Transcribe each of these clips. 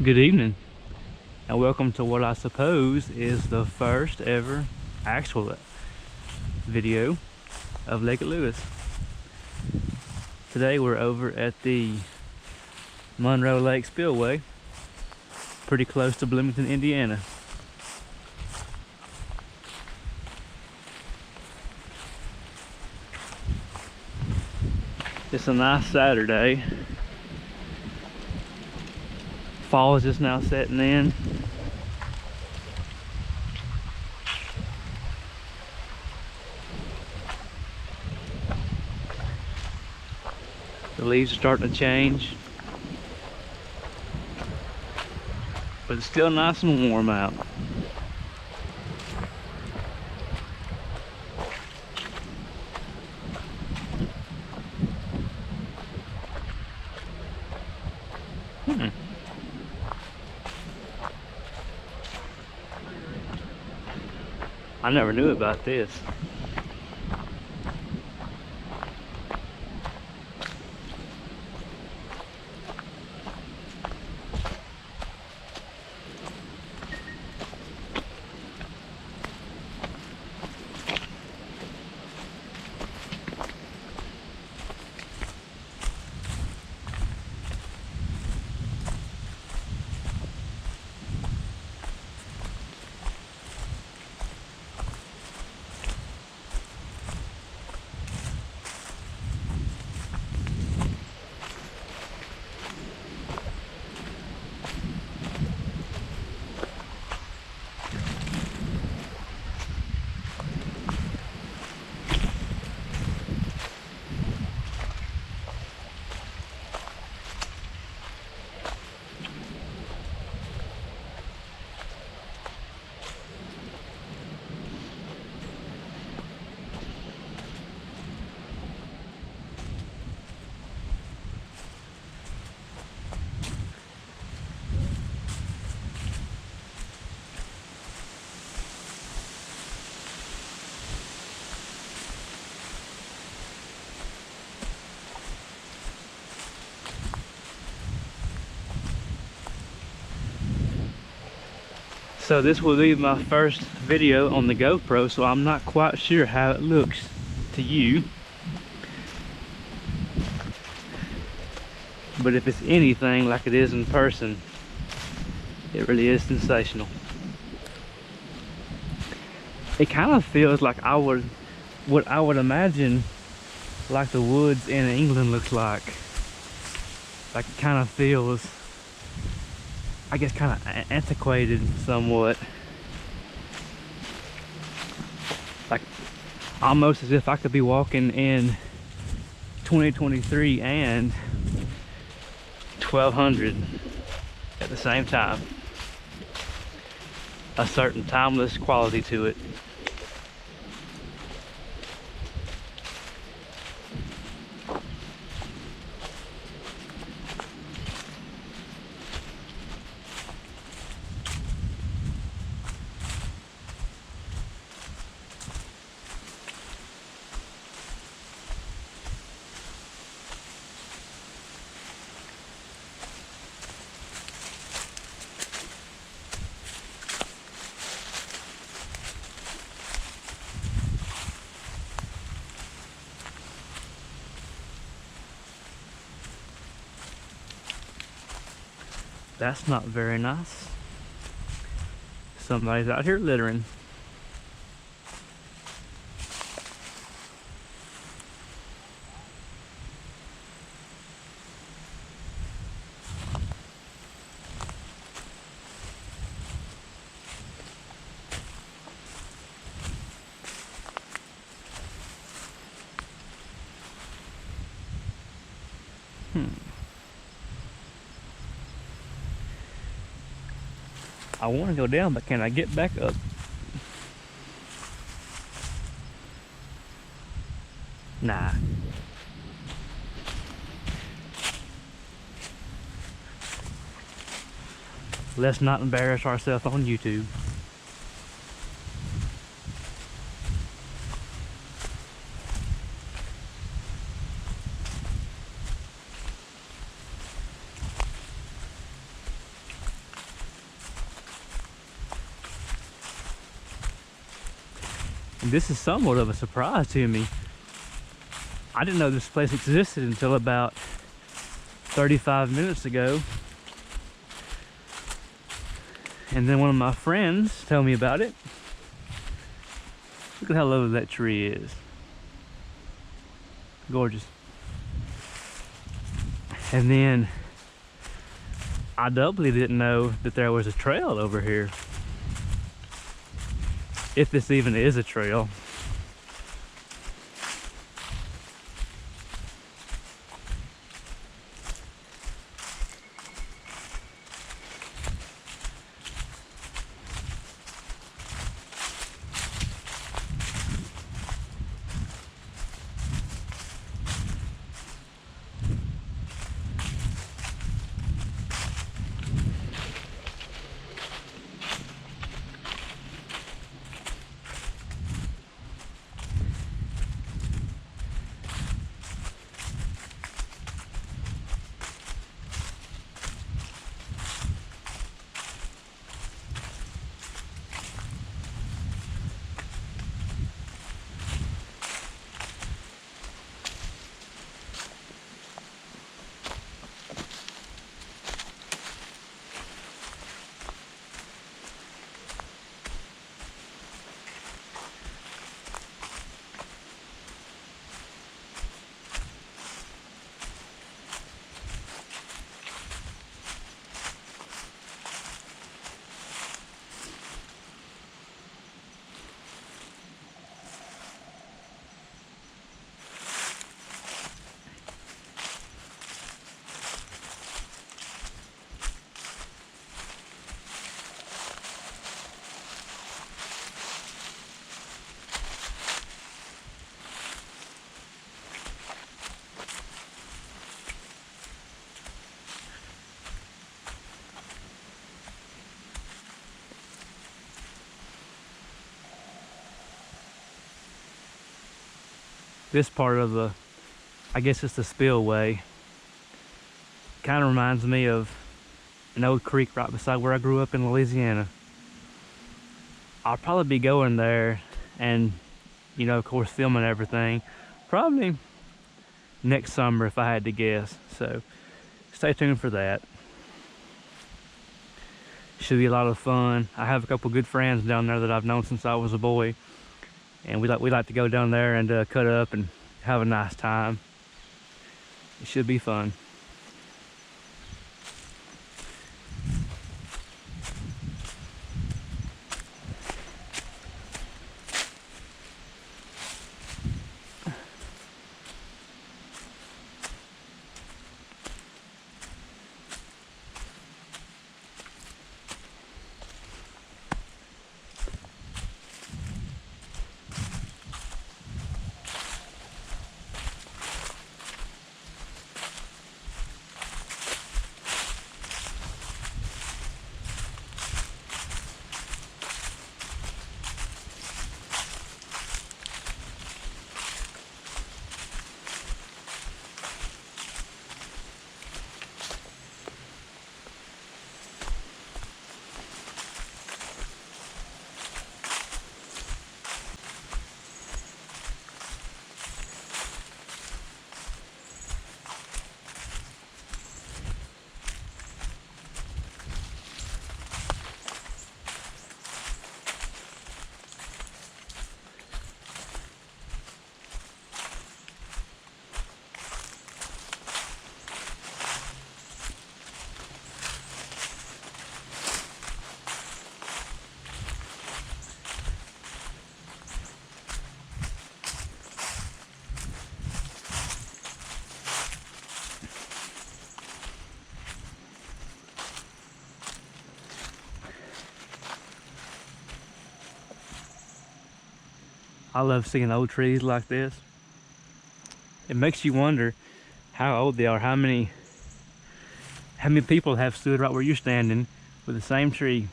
Good evening, and welcome to what I suppose is the first ever actual video of Lake Lewis. Today we're over at the Monroe Lake Spillway, pretty close to Bloomington, Indiana. It's a nice Saturday. Fall is just now setting in. The leaves are starting to change, but it's still nice and warm out. I never knew about this. So this will be my first video on the GoPro, so I'm not quite sure how it looks to you. But if it's anything like it is in person, it really is sensational. It kind of feels like what I would imagine like the woods in England looks like. Like it kind of feels, I guess, kind of antiquated somewhat. Like almost as if I could be walking in 2023 and 1200 at the same time. A certain timeless quality to it. That's not very nice. Somebody's out here littering. I want to go down, but can I get back up? Nah. Let's not embarrass ourselves on YouTube. This is somewhat of a surprise to me. I didn't know this place existed until about 35 minutes ago. And then one of my friends told me about it. Look at how low that tree is. Gorgeous. And then I doubly didn't know that there was a trail over here. If this even is a trail. This part of the, I guess it's the Spillway, kind of reminds me of an old creek right beside where I grew up in Louisiana. I'll probably be going there and, you know, of course, filming everything. Probably next summer if I had to guess. So stay tuned for that. Should be a lot of fun. I have a couple good friends down there that I've known since I was a boy. And we like to go down there and cut up and have a nice time. It should be fun. I love seeing old trees like this. It makes you wonder how old they are, how many people have stood right where you're standing with the same tree.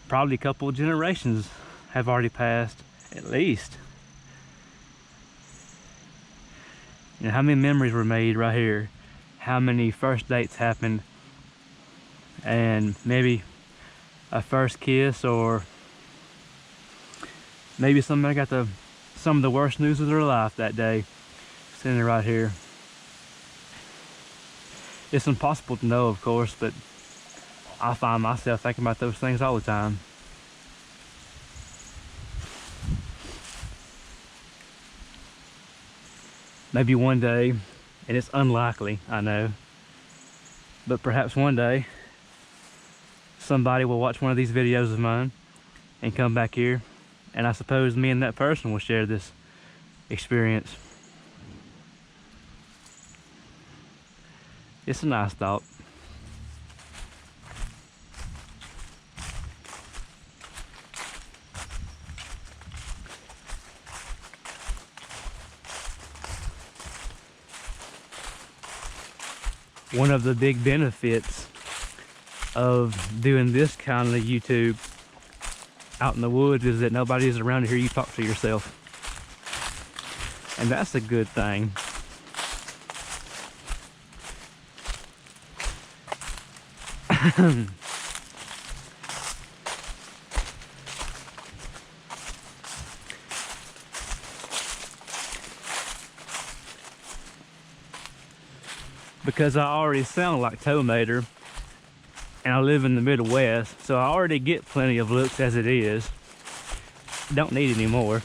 Probably a couple of generations have already passed, at least. You know, how many memories were made right here? How many first dates happened? And maybe a first kiss, or Maybe somebody got some of the worst news of their life that day, sitting right here. It's impossible to know, of course, but I find myself thinking about those things all the time. Maybe one day, and it's unlikely, I know, but perhaps one day somebody will watch one of these videos of mine and come back here, and I suppose me and that person will share this experience. It's a nice thought. One of the big benefits of doing this kind of YouTube out in the woods is that nobody is around to hear you talk to yourself. And that's a good thing. Because I already sound like Tomater, and I live in the Midwest, so I already get plenty of looks as it is. Don't need any more.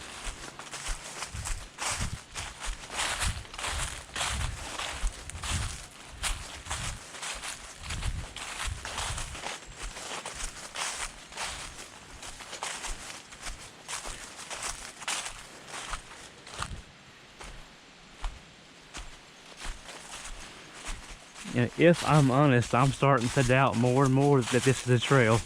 And if I'm honest, I'm starting to doubt more and more that this is a trail.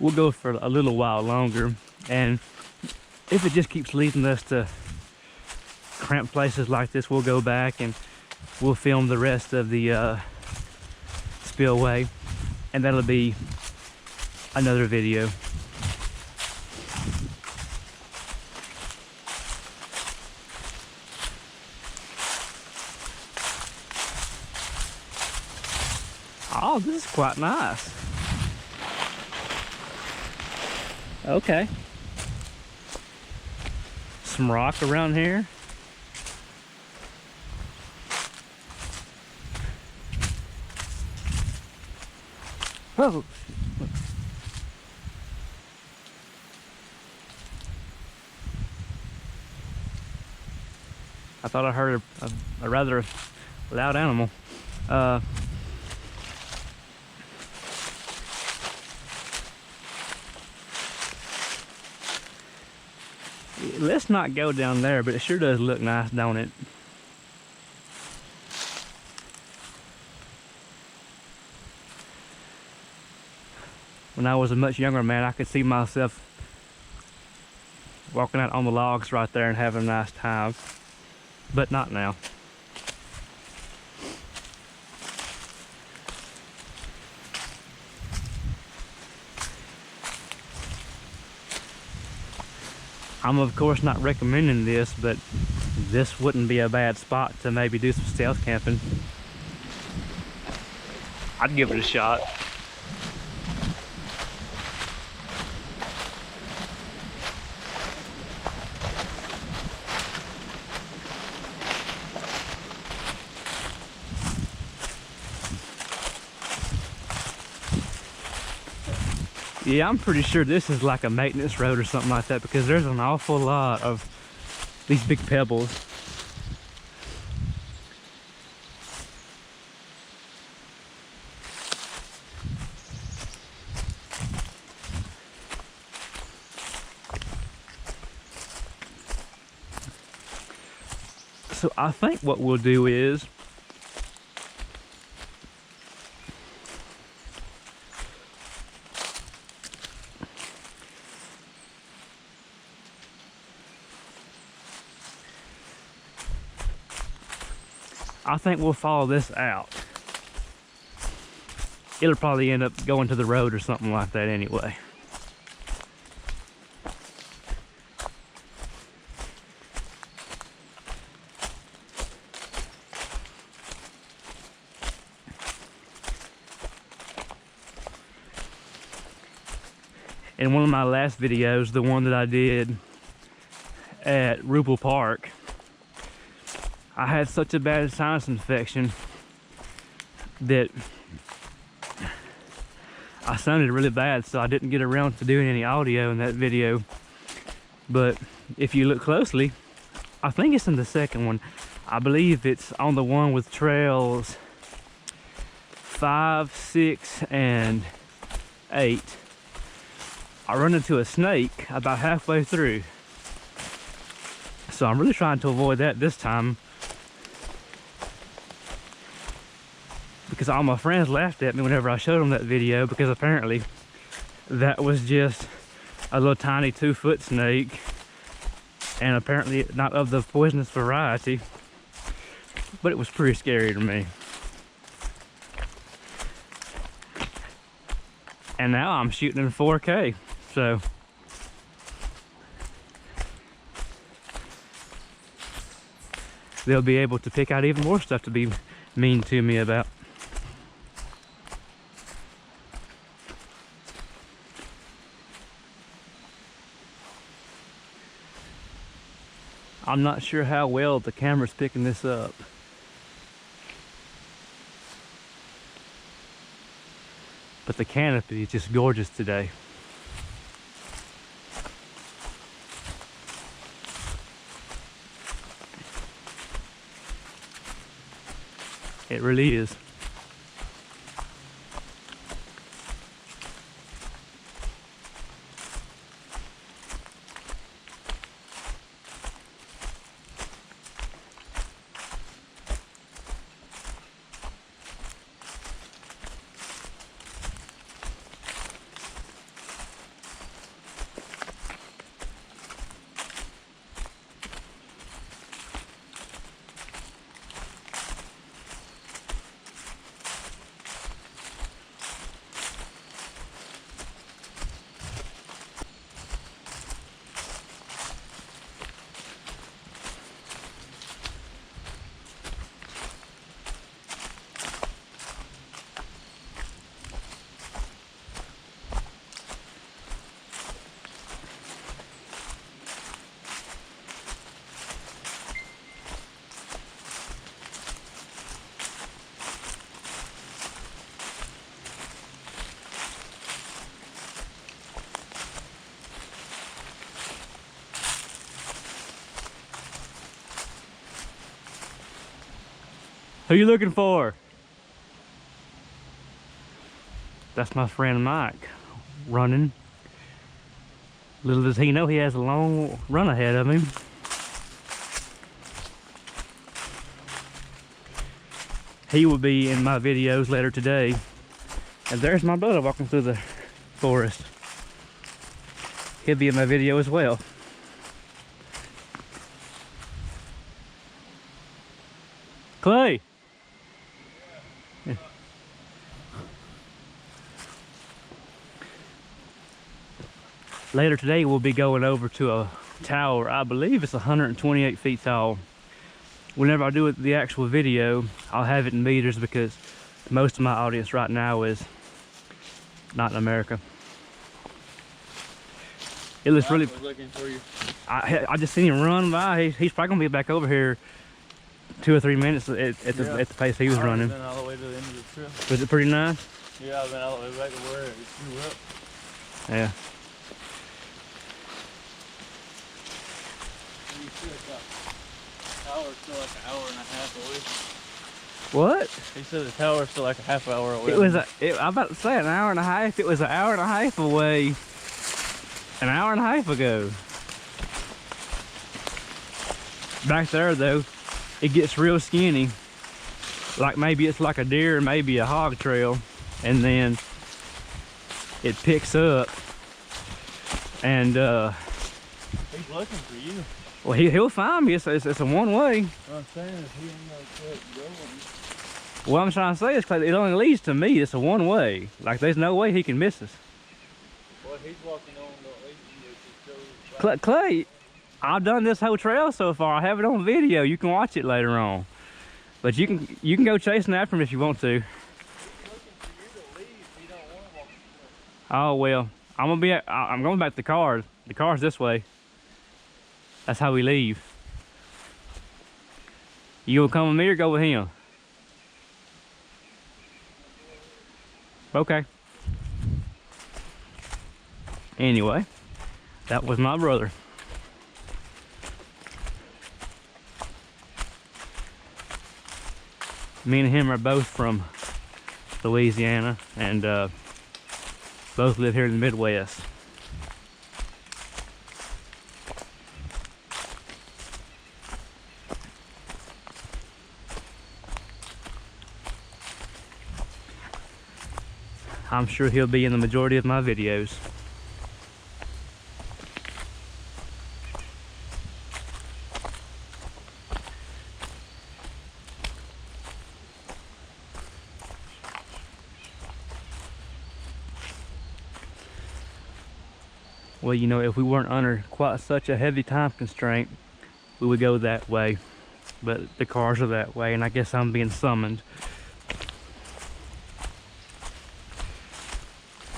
We'll go for a little while longer, and if it just keeps leading us to cramped places like this, we'll go back and we'll film the rest of the spillway, and that'll be another video. Oh, this is quite nice. Okay. Some rock around here. Oh. I thought I heard a rather loud animal. Let's not go down there, but it sure does look nice, don't it? When I was a much younger man, I could see myself walking out on the logs right there and having a nice time, but not now. I'm of course not recommending this, but this wouldn't be a bad spot to maybe do some stealth camping. I'd give it a shot. Yeah, I'm pretty sure this is like a maintenance road or something like that, because there's an awful lot of these big pebbles. So I think what we'll do is I think we'll follow this out. It'll probably end up going to the road or something like that anyway. In one of my last videos, the one that I did at Rupel Park, I had such a bad sinus infection that I sounded really bad, so I didn't get around to doing any audio in that video. But if you look closely, I think it's in the second one. I believe it's on the one with trails 5, 6, and 8. I run into a snake about halfway through. So I'm really trying to avoid that this time, because all my friends laughed at me whenever I showed them that video, because apparently that was just a little tiny 2-foot snake, and apparently not of the poisonous variety, but it was pretty scary to me. And now I'm shooting in 4K, so they'll be able to pick out even more stuff to be mean to me about. I'm not sure how well the camera's picking this up. But the canopy is just gorgeous today. It really is. Who you looking for? That's my friend Mike running. Little does he know he has a long run ahead of him. He will be in my videos later today. And there's my brother walking through the forest. He'll be in my video as well. Clay! Yeah. Later today we'll be going over to a tower. I believe it's 128 feet tall. Whenever I do the actual video, I'll have it in meters because most of my audience right now is not in America. It looks really... looking for you. I just seen him run by. He's probably gonna be back over here 2 or 3 minutes at the pace he was running. I've been all the way to the end of the trail. Was it pretty nice? Yeah, I've been all the way back to where it grew up. Yeah. You said that tower's still like an hour and a half away. What? He said the tower's still like a half hour away. It was I'm about to say an hour and a half. It was an hour and a half away. An hour and a half ago. Back there though, it gets real skinny. Like maybe it's like a deer and maybe a hog trail. And then it picks up. And he's looking for you. Well, he'll find me. It's a one way. What I'm saying is he ain't gonna quit going. What I'm trying to say is it only leads to me. It's a one way. Like there's no way he can miss us. Well, he's walking on the 80 Clay, I've done this whole trail so far. I have it on video. You can watch it later on. But you can go chasing after him if you want to. He's looking for you to leave. He don't want to walk the Oh well, I'm going back to the cars. The car's this way. That's how we leave. You gonna come with me or go with him? Okay. Anyway, that was my brother. Me and him are both from Louisiana and both live here in the Midwest. I'm sure he'll be in the majority of my videos. Well, you know, if we weren't under quite such a heavy time constraint, we would go that way. But the cars are that way, and I guess I'm being summoned.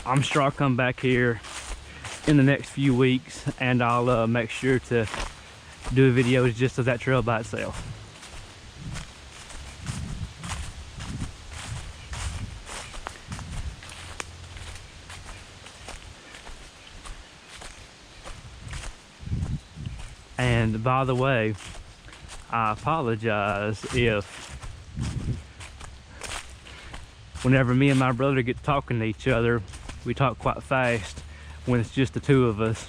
I'm sure I'll come back here in the next few weeks, and I'll make sure to do videos just of that trail by itself. And by the way, I apologize if whenever me and my brother get talking to each other, we talk quite fast when it's just the two of us.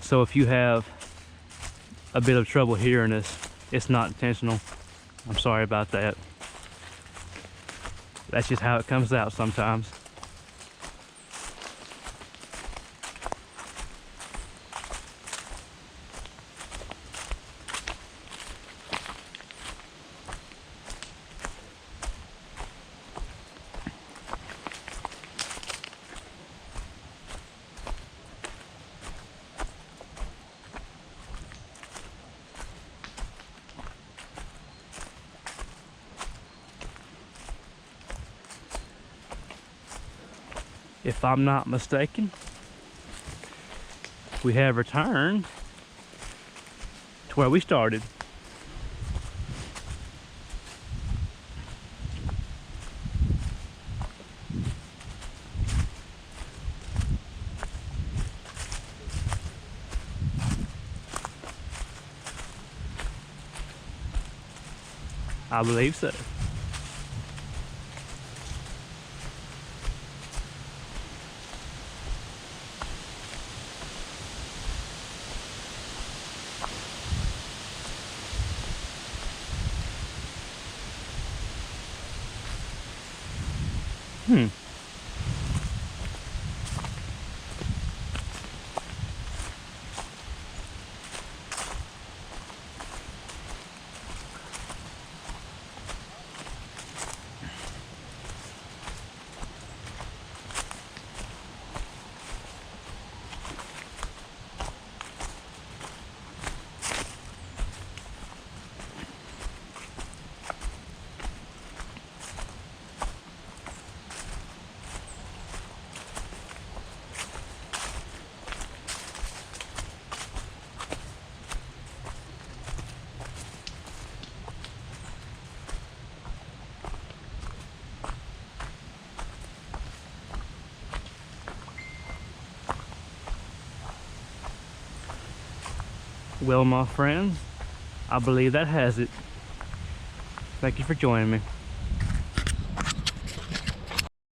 So if you have a bit of trouble hearing us, it's not intentional. I'm sorry about that. That's just how it comes out sometimes. If I'm not mistaken, we have returned to where we started. I believe so. Well, my friends, I believe that has it. Thank you for joining me.